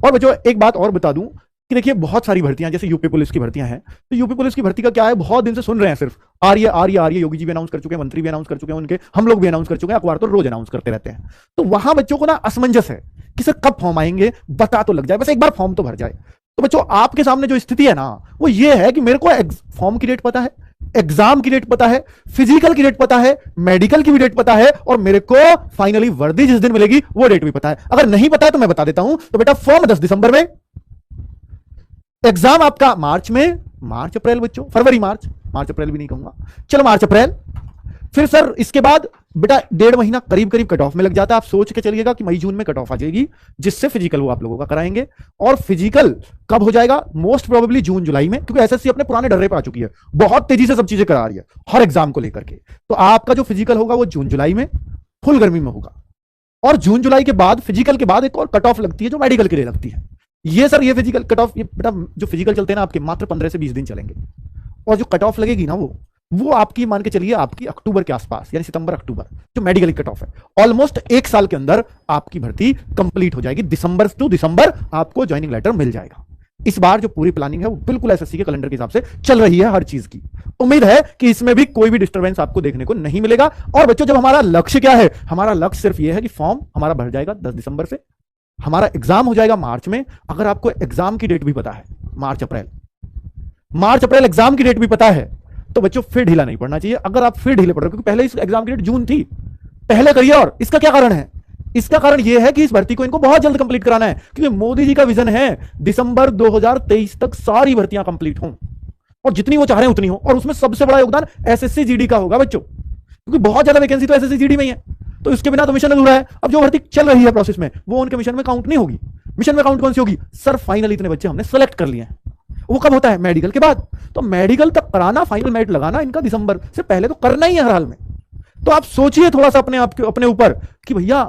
और बच्चों एक बात और बता दूं कि देखिए बहुत सारी भर्तियां जैसे यूपी पुलिस की भर्तियां हैं, तो यूपी पुलिस की भर्ती का क्या है, बहुत दिन से सुन रहे हैं सिर्फ आ रही है आ रही है आ रही है, योगी जी भी अनाउंस कर चुके हैं, मंत्री भी अनाउंस कर चुके हैं उनके, हम लोग भी अनाउंस कर चुके हैं, अखबार तो रोज अनाउंस करते रहते हैं। तो वहां बच्चों को ना असमंजस है कि सर कब फॉर्म आएंगे, पता तो लग जाए, बस एक बार फॉर्म तो भर जाए। तो बच्चों आपके सामने जो स्थिति है ना वो ये है कि मेरे को फॉर्म की डेट पता है, एग्जाम की डेट पता है, फिजिकल की डेट पता है, मेडिकल की भी डेट पता है, और मेरे को फाइनली वर्दी जिस दिन मिलेगी वो डेट भी पता है। अगर नहीं पता है तो मैं बता देता हूं, तो बेटा फॉर्म 10 दिसंबर में, एग्जाम आपका मार्च में, मार्च अप्रैल बच्चों, फरवरी मार्च, मार्च अप्रैल भी नहीं कहूंगा, चलो मार्च अप्रैल। फिर सर इसके बाद बेटा 1.5 महीना करीब करीब कट ऑफ में लग जाता है। आप सोच के चलिएगा कि मई जून में कट ऑफ आ जाएगी, जिससे फिजिकल वो आप लोगों का कराएंगे। और फिजिकल कब हो जाएगा, मोस्ट प्रोबेबली जून जुलाई में, क्योंकि एसएससी अपने पुराने डर्रे पर आ चुकी है, बहुत तेजी से सब चीजें करा रही है हर एग्जाम को लेकर के। तो आपका जो फिजिकल होगा वो जून जुलाई में फुल गर्मी में होगा। और जून जुलाई के बाद फिजिकल के बाद एक और कट ऑफ लगती है जो मेडिकल के लिए लगती है। ये सर ये फिजिकल कट ऑफ, ये बेटा जो फिजिकल चलते हैं ना आपके मात्र 15 से 20 दिन चलेंगे, और जो कट ऑफ लगेगी ना वो आपकी मान के चलिए आपकी अक्टूबर के आसपास, यानी सितंबर अक्टूबर, जो मेडिकल कट ऑफ है। ऑलमोस्ट 1 साल के अंदर आपकी भर्ती कंप्लीट हो जाएगी, दिसंबर टू दिसंबर आपको ज्वाइनिंग लेटर मिल जाएगा। इस बार जो पूरी प्लानिंग है वो बिल्कुल एसएससी के कैलेंडर के हिसाब से चल रही है हर चीज की। उम्मीद है कि इसमें भी कोई भी डिस्टर्बेंस आपको देखने को नहीं मिलेगा। और बच्चों जब हमारा लक्ष्य क्या है, हमारा लक्ष्य सिर्फ यह है कि फॉर्म हमारा भर जाएगा 10 दिसंबर से, हमारा एग्जाम हो जाएगा मार्च में। अगर आपको एग्जाम की डेट भी पता है मार्च अप्रैल एग्जाम की डेट भी पता है, तो बच्चों फिर ढीला नहीं पड़ना चाहिए। अगर आप फिर ढीले पड़ रहे हो, क्योंकि पहले इस एग्जाम की डेट जून थी, पहले करिए। और इसका क्या कारण है, इसका कारण यह है कि इस भर्ती को इनको बहुत जल्द कंप्लीट कराना है, क्योंकि मोदी जी का विजन है दिसंबर 2023 तक सारी भर्तियां कंप्लीट हों, और जितनी वो चाह रहे हैं उतनी हो। और उसमें सबसे बड़ा योगदान एसएससी जीडी का होगा बच्चों, क्योंकि बहुत ज्यादा वैकेंसी तो एसएससी जीडी में ही है, तो इसके बिना तो मिशन अधूरा है। अब जो भर्ती चल रही है प्रोसेस में वो उनके मिशन में काउंट नहीं होगी। मिशन में काउंट कौन सी होगी, सर फाइनली इतने बच्चे हमने सेलेक्ट कर लिए हैं, वो कब होता है, मेडिकल के बाद। तो मेडिकल तक कराना, फाइनल मेरिट लगाना इनका दिसंबर से पहले तो करना ही है हर हाल में। तो आप सोचिए थोड़ा सा अपने ऊपर कि भैया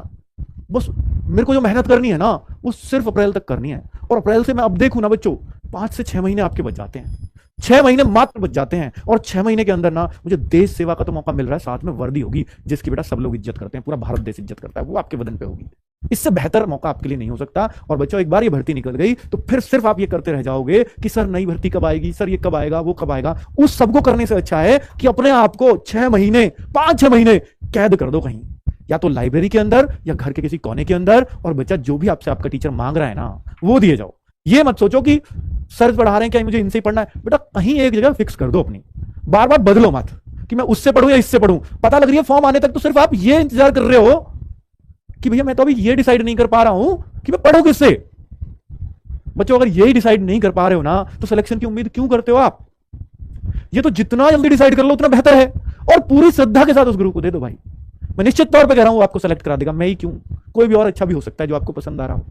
बस मेरे को जो मेहनत करनी है ना वो सिर्फ अप्रैल तक करनी है। और अप्रैल से मैं अब देखूं ना बच्चों, 5 से 6 महीने आपके बच जाते हैं, 6 महीने मात्र बच जाते हैं। और 6 महीने के अंदर ना मुझे देश सेवा का तो मौका मिल रहा है, साथ में वर्दी होगी जिसकी बेटा सब लोग इज्जत करते हैं, पूरा भारत देश इज्जत करता है, वो आपके बदन पे होगी। इससे बेहतर मौका आपके लिए नहीं हो सकता। और बच्चों एक बार ये भर्ती निकल गई तो फिर सिर्फ आप ये करते रह जाओगे कि सर नई भर्ती कब आएगी, सर ये कब आएगा, वो कब आएगा। उस सबको करने से अच्छा है कि अपने आप को 6 महीने 5-6 महीने कैद कर दो कहीं, या तो लाइब्रेरी के अंदर या घर के किसी कोने के अंदर, और बच्चा जो भी आपसे आपका टीचर मांग रहा है ना वो दिए जाओ। ये मत सोचो कि सर पढ़ा रहे हैं क्या मुझे इनसे ही पढ़ना है, बेटा कहीं एक जगह फिक्स कर दो अपनी, बार बार बदलो मत कि मैं उससे पढ़ूं या इससे पढ़ूं। पता लग रही है फॉर्म आने तक तो सिर्फ आप ये इंतजार कर रहे हो कि भैया मैं तो अभी ये डिसाइड नहीं कर पा रहा हूं कि मैं पढ़ूं किससे। बच्चों अगर यही डिसाइड नहीं कर पा रहे हो ना तो सिलेक्शन की उम्मीद क्यों करते हो आप। ये तो जितना जल्दी डिसाइड कर लो उतना बेहतर है, और पूरी श्रद्धा के साथ उस गुरु को दे दो भाई। मैं निश्चित तौर पे कह रहा हूं आपको सेलेक्ट करा देगा, मैं ही क्यों, कोई भी और अच्छा भी हो सकता है जो आपको पसंद आ रहा हो।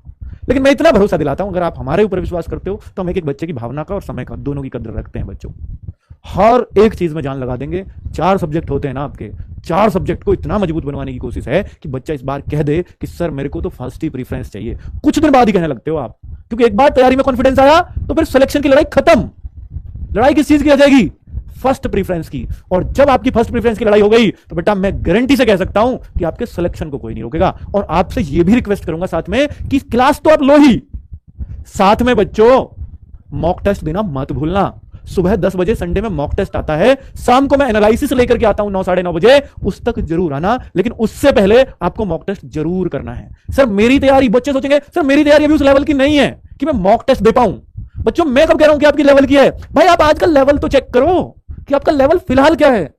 लेकिन मैं इतना भरोसा दिलाता हूं अगर आप हमारे ऊपर विश्वास करते हो तो हम एक एक बच्चे की भावना का और समय का दोनों की कदर रखते हैं बच्चों। हर एक चीज में जान लगा देंगे। 4 सब्जेक्ट होते हैं ना आपके, 4 सब्जेक्ट को इतना मजबूत बनवाने की कोशिश है कि बच्चा इस बार कह दे कि सर मेरे को तो फर्स्ट ही प्रीफरेंस चाहिए। कुछ दिन बाद ही कहने लगते हो आप, क्योंकि एक बार तैयारी में कॉन्फिडेंस आया तो फिर सिलेक्शन की लड़ाई खत्म। लड़ाई किस चीज की आ जाएगी, फर्स्ट प्रीफरेंस की। और जब आपकी फर्स्ट प्रीफरेंस की लड़ाई हो गई तो बेटा मैं गारंटी से कह सकता हूं कि आपके सिलेक्शन को कोई नहीं रोकेगा। और आपसे यह भी रिक्वेस्ट करूंगा साथ में कि क्लास तो आप लो ही, साथ में बच्चों मॉक टेस्ट देना मत भूलना। सुबह 10 बजे संडे में मॉक टेस्ट आता है, शाम को मैं एनालिसिस लेकर के आता हूं 9 साढ़े 9 बजे, उस तक जरूर आना। लेकिन उससे पहले आपको मॉक टेस्ट जरूर करना है। सर मेरी तैयारी, बच्चे सोचेंगे सर मेरी तैयारी अभी उस लेवल की नहीं है कि मैं मॉक टेस्ट दे पाऊं। बच्चों मैं कब कह रहा हूं कि आपकी लेवल की है, भाई आप आजकल लेवल तो चेक करो कि आपका लेवल फिलहाल क्या है।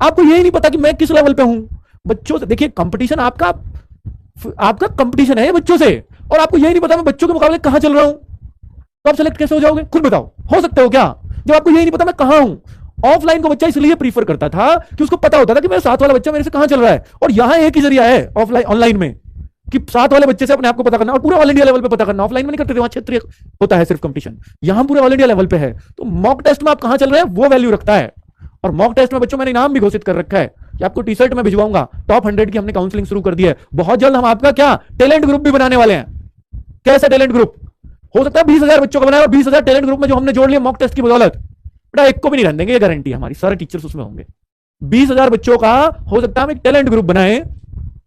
आपको यही नहीं पता कि मैं किस लेवल पे हूं। बच्चों से देखिए, कंपटीशन आपका कंपटीशन है बच्चों से, और आपको यही नहीं पता मैं बच्चों के मुकाबले कहां चल रहा हूं, तो आप सेलेक्ट कैसे हो जाओगे, खुद बताओ। हो सकते हो क्या, जब आपको यही नहीं पता मैं कहां हूं। ऑफलाइन को बच्चा इसलिए प्रीफर करता था कि उसको पता होता था कि मेरा साथ वाला बच्चा मेरे से कहां चल रहा है, और यहां एक ही जरिया है ऑफलाइन ऑनलाइन में कि साथ वाले बच्चे से अपने आप को पता करना, और पूरे ऑल इंडिया लेवल पे पता करना। ऑफलाइन में नहीं करते थे, वहां क्षेत्रीय होता है सिर्फ कंपटीशन, यहां पूरे ऑल इंडिया लेवल पे है। तो मॉक टेस्ट में आप कहां चल रहे हैं वो वैल्यू रखता है। और मॉक टेस्ट में बच्चों मैंने इनाम भी घोषित कर रखा है कि आपको टी शर्ट में भिजवाऊंगा। टॉप 100 की हमने काउंसलिंग शुरू कर दी है। बहुत जल्द हम आपका क्या टैलेंट ग्रुप भी बनाने वाले हैं। कैसा टैलेंट ग्रुप, हो सकता है 20,000 बच्चों का बनाए, और 20,000 टैलेंट ग्रुप में जो हमने जोड़ लिया मॉक टेस्ट की बदौलत, बेटा एक को भी नहीं रहने देंगे, ये गारंटी है हमारी, सारे टीचर्स उसमें होंगे। 20,000 बच्चों का हो सकता है हम एक टैलेंट ग्रुप बनाए,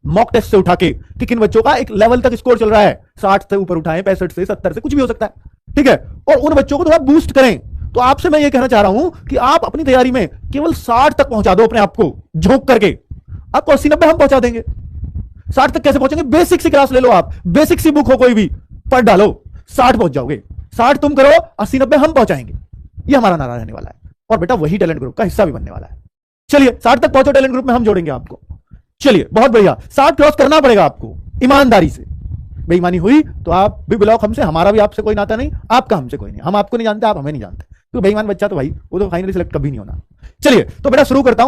मॉक टेस्ट से उठा के कि किन बच्चों का एक लेवल तक स्कोर चल रहा है, 60 से ऊपर उठाएं, 65 से, 70 से, कुछ भी हो सकता है, ठीक है, और उन बच्चों को थोड़ा बूस्ट करें। तो आपसे मैं ये कहना चाह रहा हूं कि आप अपनी तैयारी में केवल 60 तक पहुंचा दो अपने आप को झोंक करके, आपको 80-90 हम पहुंचा देंगे। 60 तक कैसे पहुंचेंगे? बेसिक सी क्लास ले लो, आप बेसिक सी बुक हो कोई भी, पढ़ डालो, 60 पहुंच जाओगे। 60 तुम करो, 80-90 हम पहुंचाएंगे, ये हमारा नारा रहने वाला है। और बेटा वही टैलेंट ग्रुप का हिस्सा भी बनने वाला है। चलिए 60 तक पहुंचो, टैलेंट ग्रुप में हम जोड़ेंगे आपको। चलिए बहुत बढ़िया, 60 क्रॉस करना पड़ेगा आपको ईमानदारी से। बेईमानी हुई तो आप भी ब्लॉक हमसे, हमारा भी आपसे कोई नाता नहीं, आपका हमसे कोई नहीं, हम आपको नहीं जानते, आप हमें नहीं जानते। तो बेईमान बच्चा तो भाई वो तो फाइनली सिलेक्ट कभी नहीं होना। चलिए तो बेटा शुरू करता हूं।